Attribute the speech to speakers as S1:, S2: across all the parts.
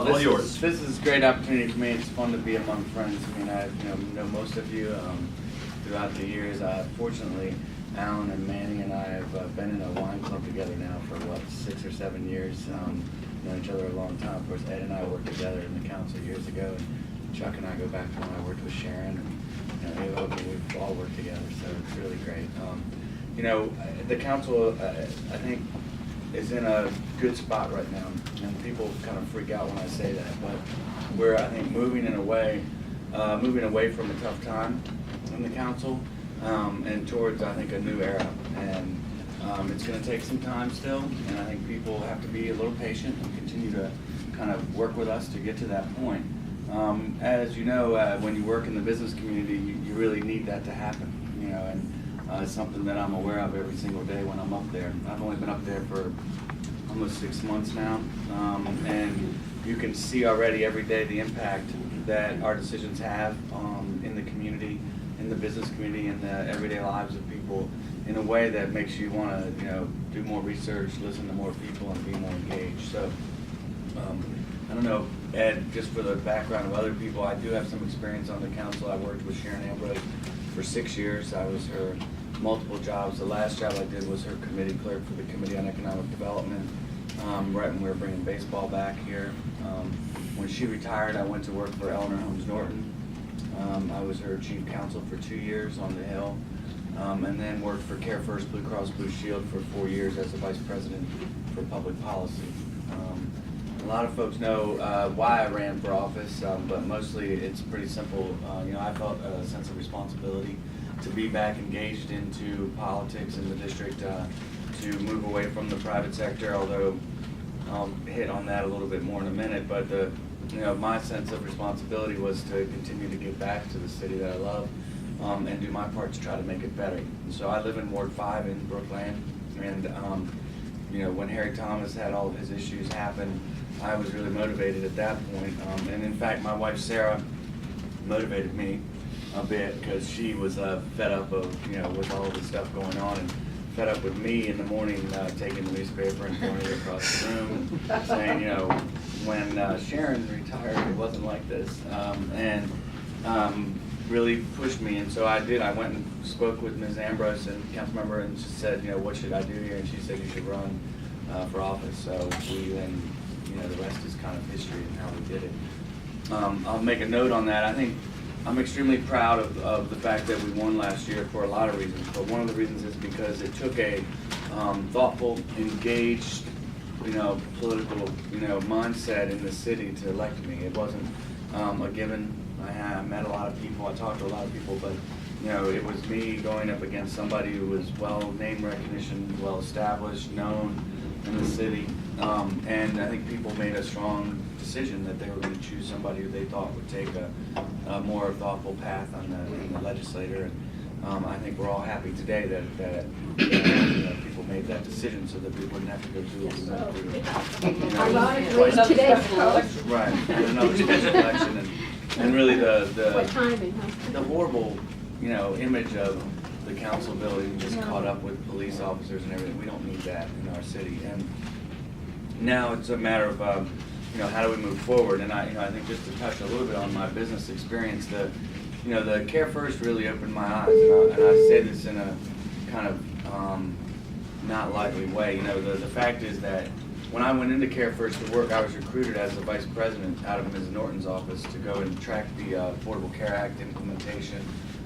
S1: Well,
S2: all yours.
S1: This is a great opportunity for me. It's fun to be among friends. I mean, I know most of you throughout the years. Fortunately, Alan and Manny and I have been in a wine club together now for, what, 6 or 7 years. Known each other a long time. Of course, Ed and I worked together in the council years ago. And Chuck and I go back to when I worked with Sharon. And we've all worked together, so it's really great. The council, I think, is in a good spot right now, and people kind of freak out when I say that, but we're, I think, moving away from a tough time in the council and towards, I think, a new era. And it's going to take some time still, and I think people have to be a little patient and continue to kind of work with us to get to that point. As you know, when you work in the business community, you really need that to happen, and it's something that I'm aware of every single day when I'm up there. I've only been up there for almost 6 months now, and you can see already every day the impact that our decisions have in the community, in the business community, in the everyday lives of people, in a way that makes you want to, do more research, listen to more people, and be more engaged. So, I don't know, Ed, just for the background of other people, I do have some experience on the council. I worked with Sharon Ambrose for 6 years. I was her multiple jobs. The last job I did was her committee clerk for the Committee on Economic Development, right when we were bringing baseball back here. When she retired, I went to work for Eleanor Holmes Norton. I was her chief counsel for 2 years on the Hill, and then worked for Care First Blue Cross Blue Shield for 4 years as the vice president for public policy. A lot of folks know why I ran for office, but mostly it's pretty simple. I felt a sense of responsibility to be back engaged into politics in the district, to move away from the private sector, although I'll hit on that a little bit more in a minute. But my sense of responsibility was to continue to give back to the city that I love, and do my part to try to make it better. And so I live in Ward 5 in Brookland, and when Harry Thomas had all of his issues happen, I was really motivated at that point. And in fact, my wife Sarah motivated me a bit because she was fed up of with all of the stuff going on, and fed up with me in the morning taking the newspaper and throwing it across the room, saying when Sharon retired it wasn't like this, and really pushed me. And so I did. I went and spoke with Ms. Ambrose and Councilmember, and she said, what should I do here? And she said you should run for office. So we then, the rest is kind of history and how we did it. I'll make a note on that. I think I'm extremely proud of the fact that we won last year for a lot of reasons, but one of the reasons is because it took a thoughtful, engaged, political, mindset in the city to elect me. It wasn't a given. I met a lot of people, I talked to a lot of people, but it was me going up against somebody who was well name recognition, well established, known in the city, and I think people made a strong decision that they were going to choose somebody who they thought would take a more thoughtful path in the legislature. And I think we're all happy today that people made that decision so that we wouldn't have to go through what we went through.
S3: Ironically, today's
S1: right, and another special election, and really the horrible image of the council building just caught up with police officers and everything. We don't need that in our city. And now it's a matter of how do we move forward? And I think just to touch a little bit on my business experience, the Care First really opened my eyes, and I say this in a kind of not lightly way. The fact is that when I went into Care First to work, I was recruited as the vice president out of Ms. Norton's office to go and track the Affordable Care Act implementation,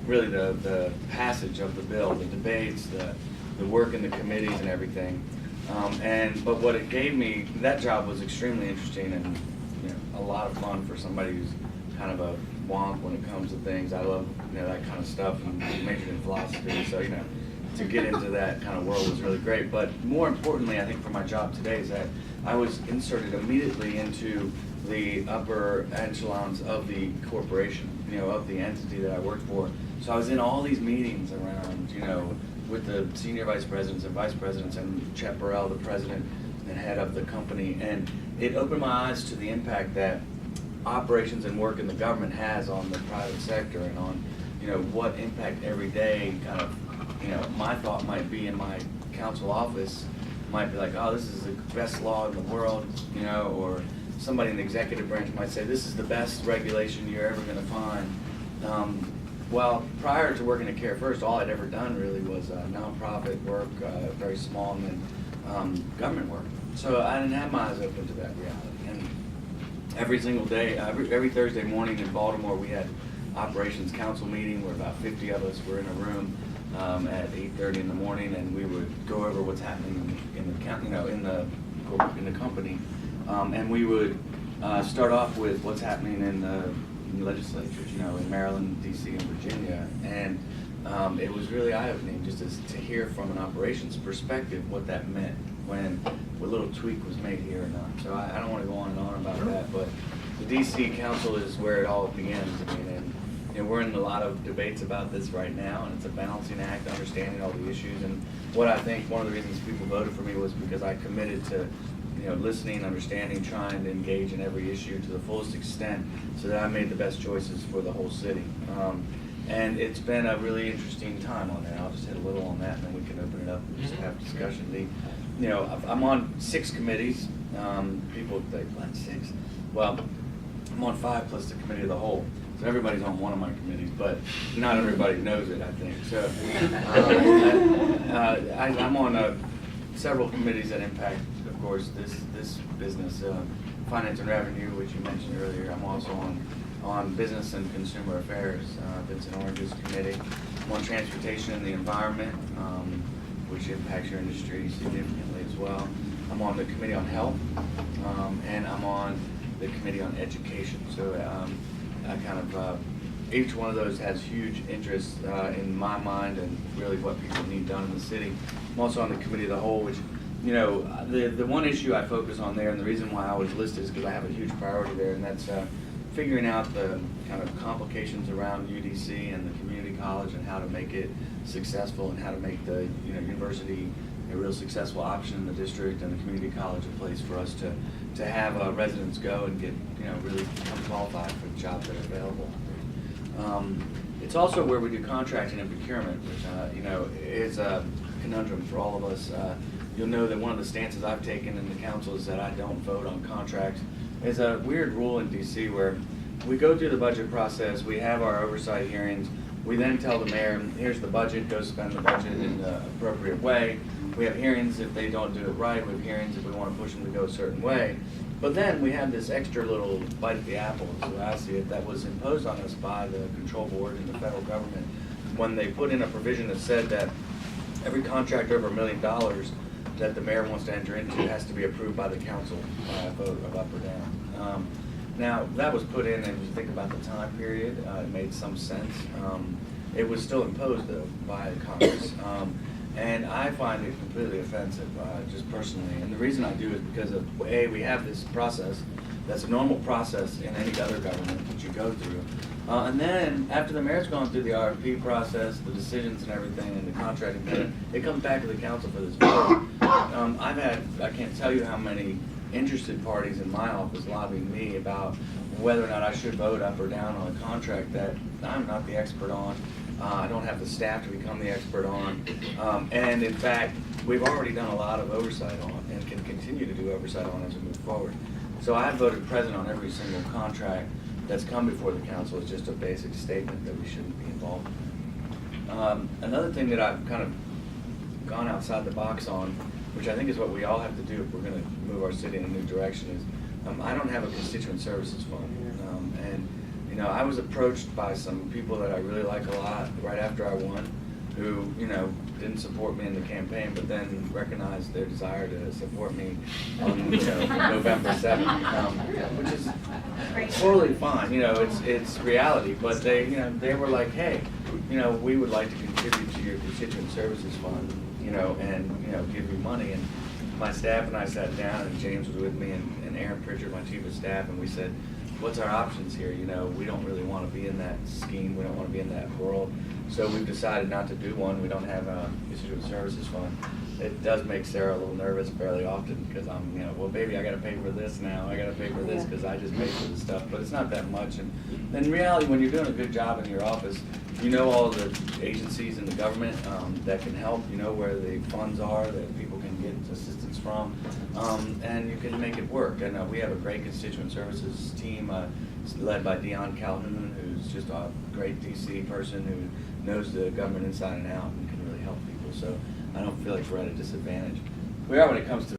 S1: really the passage of the bill, the debates, the work in the committees and everything. But what it gave me, that job was extremely interesting and a lot of fun for somebody who's kind of a wonk when it comes to things. I love that kind of stuff, and majored in philosophy, so to get into that kind of world was really great. But more importantly, I think for my job today is that I was inserted immediately into the upper echelons of the corporation, of the entity that I worked for. So I was in all these meetings around, with the senior vice presidents and vice presidents and Chet Burrell, the president and head of the company. And it opened my eyes to the impact that operations and work in the government has on the private sector, and on, what impact every day kind of, my thought might be in my council office might be like, oh, this is the best law in the world, or somebody in the executive branch might say, this is the best regulation you're ever gonna find. Well, prior to working at Care First, all I'd ever done really was nonprofit work, very small, and then government work. So I didn't have my eyes open to that reality. And every single day, every Thursday morning in Baltimore, we had operations council meeting where about 50 of us were in a room at 8:30 in the morning, and we would go over what's happening in the county, in the company, and we would start off with what's happening in the legislatures, in Maryland, DC, and Virginia, and it was really eye-opening just to hear from an operations perspective what that meant when a little tweak was made here or not. So I don't want to go on and on about that, but the DC Council is where it all begins. I mean, and we're in a lot of debates about this right now, and it's a balancing act, understanding all the issues. And what I think one of the reasons people voted for me was because I committed to listening, understanding, trying to engage in every issue to the fullest extent so that I made the best choices for the whole city. And it's been a really interesting time on there. I'll just hit a little on that and then we can open it up and just have discussion. I'm on 6 committees. People think, what, 6? Well, I'm on 5 plus the committee of the whole. So everybody's on one of my committees, but not everybody knows it, I think. So I'm on several committees that impact, of course, this business, finance and revenue, which you mentioned earlier. I'm also on business and consumer affairs, Vincent Orange's committee. I'm on transportation and the environment, which impacts your industry significantly as well. I'm on the committee on health, and I'm on the committee on education. So I kind of, each one of those has huge interest in my mind and really what people need done in the city. I'm also on the committee of the whole, which, the one issue I focus on there, and the reason why I was listed is because I have a huge priority there, and that's figuring out the kind of complications around UDC and the community college and how to make it successful and how to make the university a real successful option in the district and the community college a place for us to have residents go and get really become qualified for the jobs that are available. It's also where we do contracting and procurement, which is a conundrum for all of us. You'll know that one of the stances I've taken in the council is that I don't vote on contracts. There's a weird rule in DC where we go through the budget process, we have our oversight hearings, we then tell the mayor, here's the budget, go spend the budget in the appropriate way. We have hearings if they don't do it right, we have hearings if we want to push them to go a certain way. But then we have this extra little bite at the apple, as I see it, that was imposed on us by the control board and the federal government when they put in a provision that said that every contract over $1 million that the mayor wants to enter into has to be approved by the council by a vote of up or down. Now, that was put in, and if you think about the time period, it made some sense. It was still imposed, though, by Congress. And I find it completely offensive, just personally. And the reason I do is because of, A, we have this process that's a normal process in any other government that you go through. And then, after the mayor's gone through the RFP process, the decisions and everything, and the contracting period, it comes back to the council for this vote. I can't tell you how many interested parties in my office lobbying me about whether or not I should vote up or down on a contract that I'm not the expert on. I don't have the staff to become the expert on. And in fact, we've already done a lot of oversight on and can continue to do oversight on as we move forward. So I voted present on every single contract that's come before the council. Is just a basic statement that we shouldn't be involved in. Another thing that I've kind of gone outside the box on, which I think is what we all have to do if we're going to move our city in a new direction, is I don't have a constituent services fund. And I was approached by some people that I really like a lot right after I won, who didn't support me in the campaign, but then recognized their desire to support me on November 7th, which is totally fine. It's reality. But they were like, hey, we would like to contribute to your constituent services fund, and give you money. And my staff and I sat down, and James was with me, and Aaron Pritchard, my chief of staff, and we said, what's our options here? We don't really want to be in that scheme. We don't want to be in that world. So we've decided not to do one. We don't have a constituent services fund. It does make Sarah a little nervous fairly often because I'm, well, baby, I got to pay for this now. I got to pay for this because I just paid for the stuff. But it's not that much. And in reality, when you're doing a good job in your office, all the agencies in the government that can help. Where the funds are that people can get assistance from, and you can make it work. And we have a great constituent services team led by Dion Calhoun, who's just a great DC person who knows the government inside and out and can really help people. So I don't feel like we're at a disadvantage. We are when it comes to